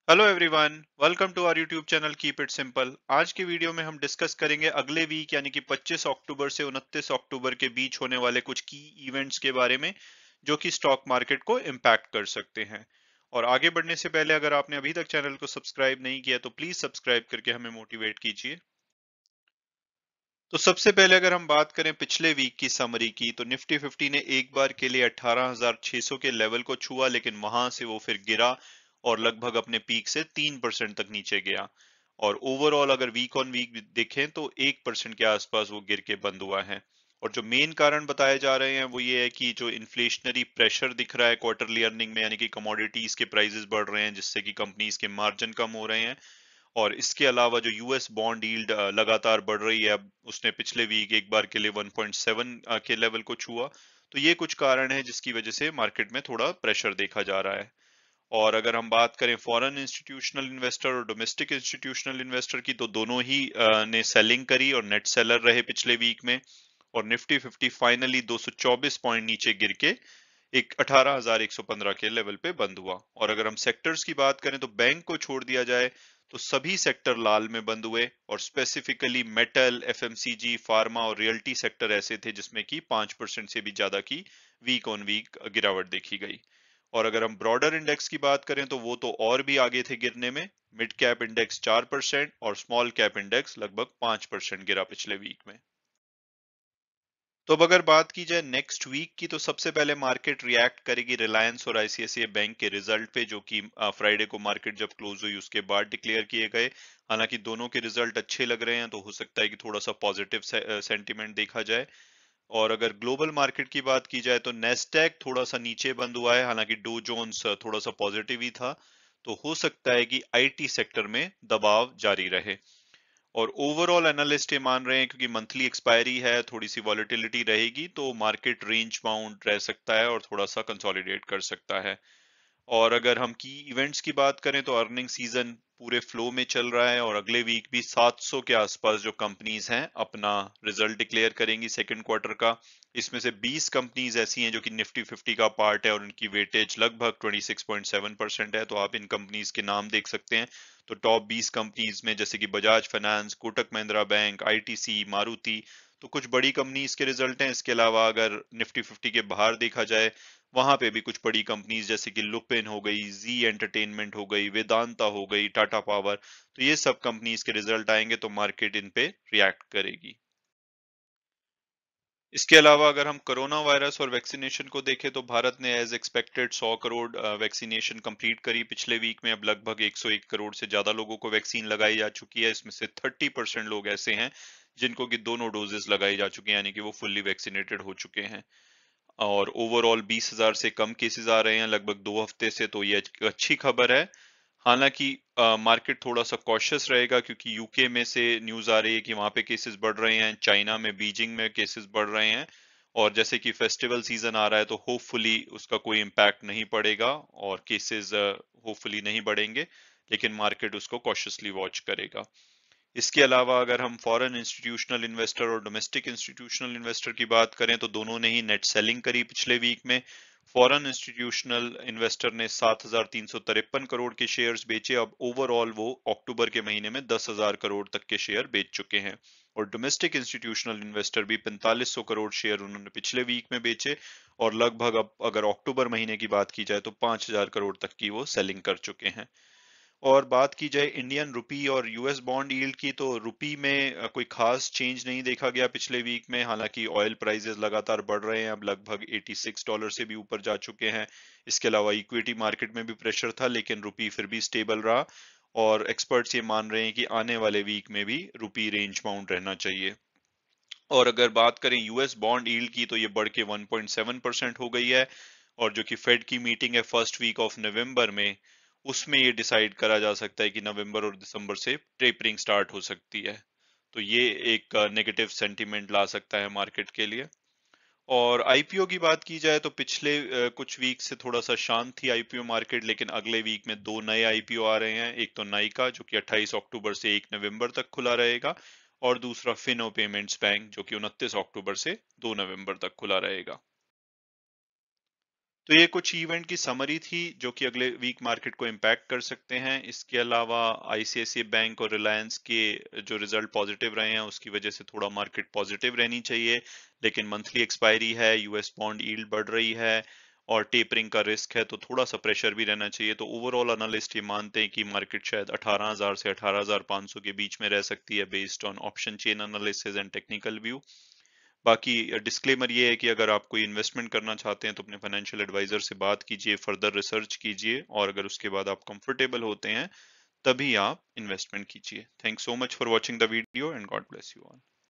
Hello everyone, welcome to our YouTube channel keep it simple. आज के video में हम डिस्कस करेंगे अगले वीक यानी कि 25 अक्टूबर से 29 अक्टूबर के बीच होने वाले कुछ की इवेंट्स के बारे में जो कि स्टॉक मार्केट को इम्पैक्ट कर सकते हैं। और आगे बढ़ने से पहले अगर आपने अभी तक चैनल को सब्सक्राइब नहीं किया तो प्लीज सब्सक्राइब करके हमें मोटिवेट कीजिए। तो सबसे पहले अगर हम बात करें पिछले वीक की समरी की, तो निफ्टी 50 ने एक बार के लिए 18,600 के लेवल को छुआ, लेकिन वहां से वो फिर गिरा और लगभग अपने पीक से 3% तक नीचे गया। और ओवरऑल अगर वीक ऑन वीक देखें तो 1% के आसपास वो गिर के बंद हुआ है। और जो मेन कारण बताए जा रहे हैं वो ये है कि जो इन्फ्लेशनरी प्रेशर दिख रहा है क्वार्टरली अर्निंग में, यानी कि कमोडिटीज के प्राइसेस बढ़ रहे हैं जिससे कि कंपनीज के मार्जिन कम हो रहे हैं। और इसके अलावा जो यूएस बॉन्ड यील्ड लगातार बढ़ रही है, अब उसने पिछले वीक एक बार के लिए 1.7 के लेवल को छुआ। तो ये कुछ कारण है जिसकी वजह से मार्केट में थोड़ा प्रेशर देखा जा रहा है। और अगर हम बात करें फॉरेन इंस्टीट्यूशनल इन्वेस्टर और डोमेस्टिक इंस्टीट्यूशनल इन्वेस्टर की, तो दोनों ही ने सेलिंग करी और नेट सेलर रहे पिछले वीक में। और निफ्टी 50 फाइनली 224 पॉइंट नीचे गिर के एक 18,115 के लेवल पे बंद हुआ। और अगर हम सेक्टर्स की बात करें तो बैंक को छोड़ दिया जाए तो सभी सेक्टर लाल में बंद हुए, और स्पेसिफिकली मेटल, एफएमसीजी, फार्मा और रियल्टी सेक्टर ऐसे थे जिसमें कि 5% से भी ज्यादा की वीक ऑन वीक गिरावट देखी गई। और अगर हम ब्रॉडर इंडेक्स की बात करें तो वो तो और भी आगे थे गिरने में। मिड कैप इंडेक्स 4% और स्मॉल कैप इंडेक्स लगभग 5% गिरा पिछले वीक में। तो अब अगर बात की जाए नेक्स्ट वीक की, तो सबसे पहले मार्केट रिएक्ट करेगी रिलायंस और आईसीआईसीआई बैंक के रिजल्ट पे, जो कि फ्राइडे को मार्केट जब क्लोज हुई उसके बाद डिक्लेयर किए गए। हालांकि दोनों के रिजल्ट अच्छे लग रहे हैं तो हो सकता है कि थोड़ा सा पॉजिटिव सेंटीमेंट देखा जाए। और अगर ग्लोबल मार्केट की बात की जाए तो नेस्डैक थोड़ा सा नीचे बंद हुआ है, हालांकि डो जोन्स थोड़ा सा पॉजिटिव ही था। तो हो सकता है कि आईटी सेक्टर में दबाव जारी रहे। और ओवरऑल एनालिस्ट ये मान रहे हैं क्योंकि मंथली एक्सपायरी है, थोड़ी सी वॉलेटिलिटी रहेगी तो मार्केट रेंज बाउंड रह सकता है और थोड़ा सा कंसोलिडेट कर सकता है। और अगर हम की इवेंट्स की बात करें तो अर्निंग सीजन पूरे फ्लो में चल रहा है और अगले वीक भी 700 के आसपास जो कंपनीज हैं अपना रिजल्ट डिक्लेयर करेंगी सेकंड क्वार्टर का। इसमें से 20 कंपनीज ऐसी हैं जो कि निफ्टी 50 का पार्ट है और उनकी वेटेज लगभग 26.7% है। तो आप इन कंपनीज के नाम देख सकते हैं। तो टॉप 20 कंपनीज में जैसे कि Bajaj finance, Kotak Mahindra bank, ITC, Maruti, तो कुछ बड़ी कंपनीज के रिजल्ट हैं। इसके अलावा अगर निफ्टी 50 के बाहर देखा जाए, वहां पे भी कुछ बड़ी कंपनीज जैसे कि लुपिन हो गई, जी एंटरटेनमेंट हो गई, वेदांता हो गई, टाटा पावर, तो ये सब कंपनीज के रिजल्ट आएंगे तो मार्केट इन पे रिएक्ट करेगी। इसके अलावा अगर हम कोरोना वायरस और वैक्सीनेशन को देखें तो भारत ने as expected 100 crore vaccination complete करी पिछले वीक में। अब लगभग 101 करोड़ से ज्यादा लोगों को वैक्सीन लगाई जा चुकी है। इसमें से 30% लोग ऐसे हैं जिनको कि दोनों डोजेस लगाई जा चुकी हैं, यानी कि वो फुल्ली वैक्सीनेटेड हो चुके हैं। और ओवरऑल 20,000 से कम केसेस आ रहे हैं लगभग 2 हफ्ते से, तो ये अच्छी खबर है। हालांकि मार्केट थोड़ा सा कॉशियस रहेगा क्योंकि यूके में से न्यूज आ रही है कि वहां पे केसेस बढ़ रहे हैं, चाइना में बीजिंग में केसेस बढ़ रहे हैं। और जैसे कि फेस्टिवल सीजन आ रहा है तो होपफुली उसका कोई इम्पैक्ट नहीं पड़ेगा और केसेस होपफुली नहीं बढ़ेंगे। लेकिन मार्केट उसको कॉशियसली वॉच करेगा। इसके अलावा अगर हम फॉरेन इंस्टीट्यूशनल इन्वेस्टर और डोमेस्टिक इंस्टीट्यूशनल इन्वेस्टर की बात करें तो दोनों ने ही नेट सेलिंग करी पिछले वीक में। फॉरेन इंस्टीट्यूशनल इन्वेस्टर ने 7,353 करोड़ के शेयर्स बेचे। अब ओवरऑल वो अक्टूबर के महीने में 10,000 करोड़ तक के शेयर बेच चुके हैं। और डोमेस्टिक इंस्टीट्यूशनल इन्वेस्टर भी 4500 करोड़ शेयर उन्होंने पिछले वीक में बेचे। और लगभग अब अगर अक्टूबर महीने की बात की जाए तो 5,000 करोड़ तक की वो सेलिंग कर चुके हैं। और बात की जाए इंडियन रुपी और यूएस बॉन्ड यील्ड की, तो रुपी में कोई खास चेंज नहीं देखा गया पिछले वीक में। हालांकि ऑयल प्राइसेस लगातार बढ़ रहे हैं, अब लगभग $86 से भी ऊपर जा चुके हैं। इसके अलावा इक्विटी मार्केट में भी प्रेशर था लेकिन रुपी फिर भी स्टेबल रहा। और एक्सपर्ट्स ये मान रहे हैं कि आने वाले वीक में भी रुपी रेंज बाउंड रहना चाहिए। और अगर बात करें यूएस बॉन्ड यील्ड की, तो ये बढ़ के 1.7% हो गई है। और जो कि फेड की मीटिंग है फर्स्ट वीक ऑफ नवंबर में, उसमें ये डिसाइड करा जा सकता है कि नवंबर और दिसंबर से टेपरिंग स्टार्ट हो सकती है। तो ये एक नेगेटिव सेंटीमेंट ला सकता है मार्केट के लिए। और आईपीओ की बात की जाए तो पिछले कुछ वीक से थोड़ा सा शांत थी आईपीओ मार्केट, लेकिन अगले वीक में दो नए आईपीओ आ रहे हैं। एक तो नाइका जो कि 28 अक्टूबर से 1 नवंबर तक खुला रहेगा, और दूसरा फिनो पेमेंट्स बैंक जो कि 29 अक्टूबर से 2 नवंबर तक खुला रहेगा। तो ये कुछ इवेंट की समरी थी जो कि अगले वीक मार्केट को इम्पैक्ट कर सकते हैं। इसके अलावा आईसीआईसीआई बैंक और रिलायंस के जो रिजल्ट पॉजिटिव रहे हैं उसकी वजह से थोड़ा मार्केट पॉजिटिव रहनी चाहिए, लेकिन मंथली एक्सपायरी है, यूएस बॉन्ड यील्ड बढ़ रही है और टेपरिंग का रिस्क है, तो थोड़ा सा प्रेशर भी रहना चाहिए। तो ओवरऑल एनालिस्ट ये मानते हैं कि मार्केट शायद 18,000 से 18,500 के बीच में रह सकती है based on option chain analysis and technical view. बाकी डिस्क्लेमर ये है कि अगर आप कोई इन्वेस्टमेंट करना चाहते हैं तो अपने फाइनेंशियल एडवाइजर से बात कीजिए, फर्दर रिसर्च कीजिए और अगर उसके बाद आप कंफर्टेबल होते हैं तभी आप इन्वेस्टमेंट कीजिए। Thanks so much for watching the video and God bless you all.